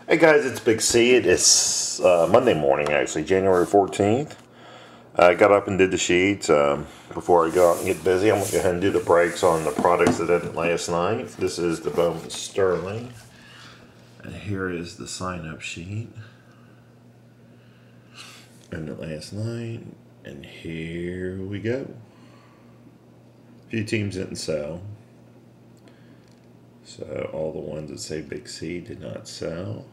Hey guys, it's Big C. It's Monday morning, actually, January 14th. I got up and did the sheets. Before I go out and get busy, I'm going to go ahead and do the breaks on the products that I did last night. This is the Bowman Sterling. And here is the sign-up sheet. And the last night. And here we go. A few teams didn't sell. So all the ones that say Big C did not sell.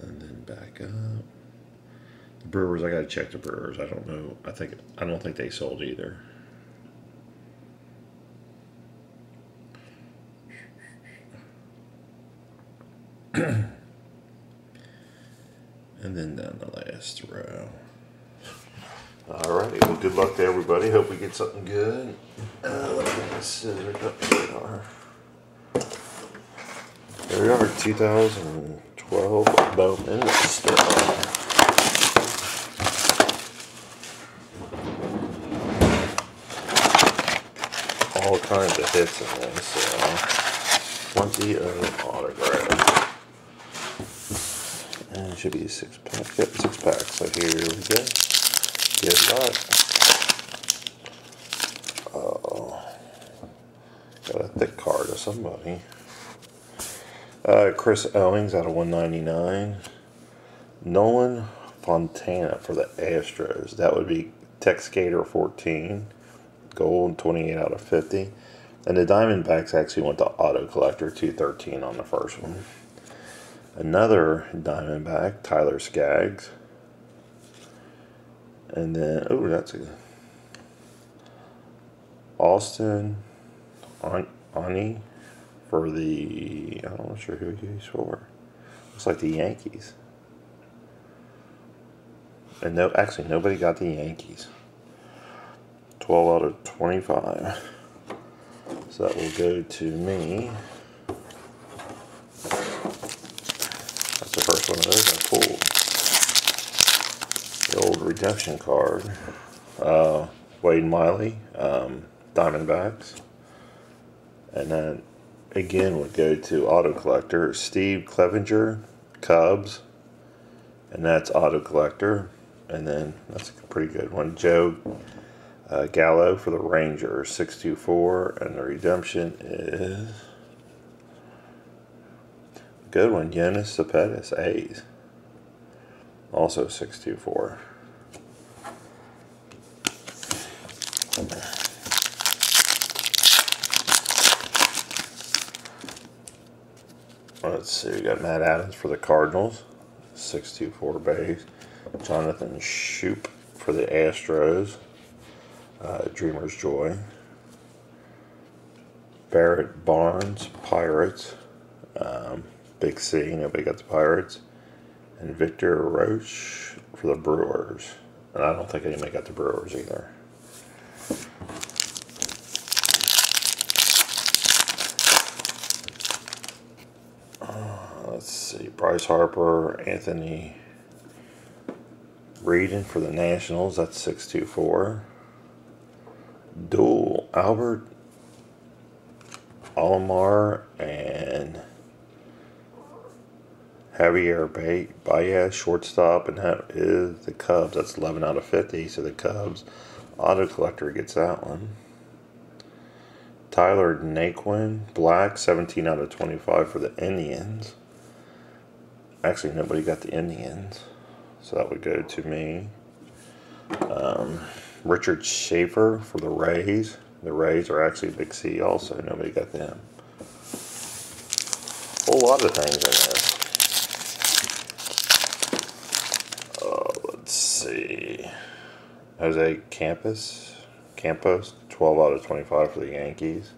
And then back up. The Brewers, I gotta check the Brewers. I don't know. I don't think they sold either. And then down the last row. Alrighty, well, good luck to everybody. Hope we get something good. Let me get my scissors up. Here we are. There we are, 2012 Bowman Sterling. All kinds of hits in this. Plenty of autographs. And it should be a 6-pack. Yep, 6-pack. So here we go. Good luck. Oh, got a thick card of somebody. Chris Owings out of 199. Nolan Fontana for the Astros. That would be Tech Skater 14. Gold 28 out of 50. And the Diamondbacks actually went to Auto Collector 213 on the first one. Another Diamondback, Tyler Skaggs. And then, oh, that's a Austin Ani for the, I'm not sure who he's for. Looks like the Yankees. And no, actually nobody got the Yankees. 12 out of 25. So that will go to me. That's the first one of those I pulled. The old redemption card. Wade Miley, Diamondbacks. And then again would go to Auto Collector. Steve Clevenger, Cubs. And that's Auto Collector. And then that's a pretty good one. Joe Gallo for the Rangers, 624. And the redemption is a good one. Yoenis Cespedes, A's. Also 624. Let's see, we got Matt Adams for the Cardinals, 624 base. Jonathan Schoop for the Astros, Dreamer's Joy. Barrett Barnes, Pirates, Big C, nobody got the Pirates. And Victor Roche for the Brewers. And I don't think anybody got the Brewers either. Let's see. Bryce Harper, Anthony Reardon for the Nationals. That's 624. Dual Albert Alomar and Javier Baez, shortstop, and that is the Cubs. That's 11 out of 50, so the Cubs Auto Collector gets that one. Tyler Naquin, black, 17 out of 25 for the Indians. Actually, nobody got the Indians, so that would go to me. Richard Schaefer for the Rays. The Rays are actually Big C also. Nobody got them. A whole lot of things in this. Let's see. Jose Campos, 12 out of 25 for the Yankees.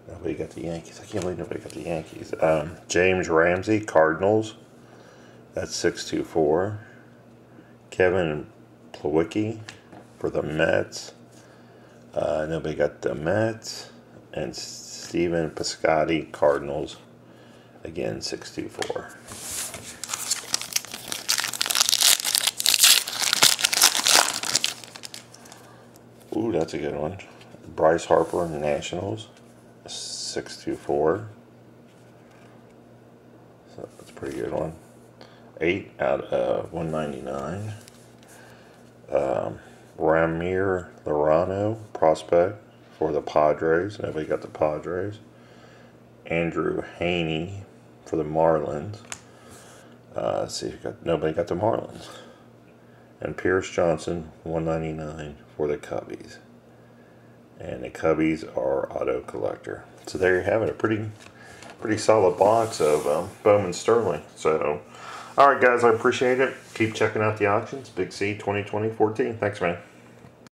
Nobody got the Yankees. I can't believe nobody got the Yankees. James Ramsey, Cardinals. That's 624. Kevin Plawecki for the Mets. Nobody got the Mets. And Steven Piscotty, Cardinals. Again, 624. Ooh, that's a good one. Bryce Harper, Nationals, 624. That's a pretty good one. 8 out of 199. Ramir Lorano, prospect for the Padres. Nobody got the Padres. Andrew Haney for the Marlins. Let's see, nobody got the Marlins. And Pierce Johnson, 199 for the Cubbies. And the Cubbies are auto collector. So there you have it, a pretty solid box of Bowman Sterling. So, all right, guys, I appreciate it. Keep checking out the auctions. Big C 2020-14. Thanks, man.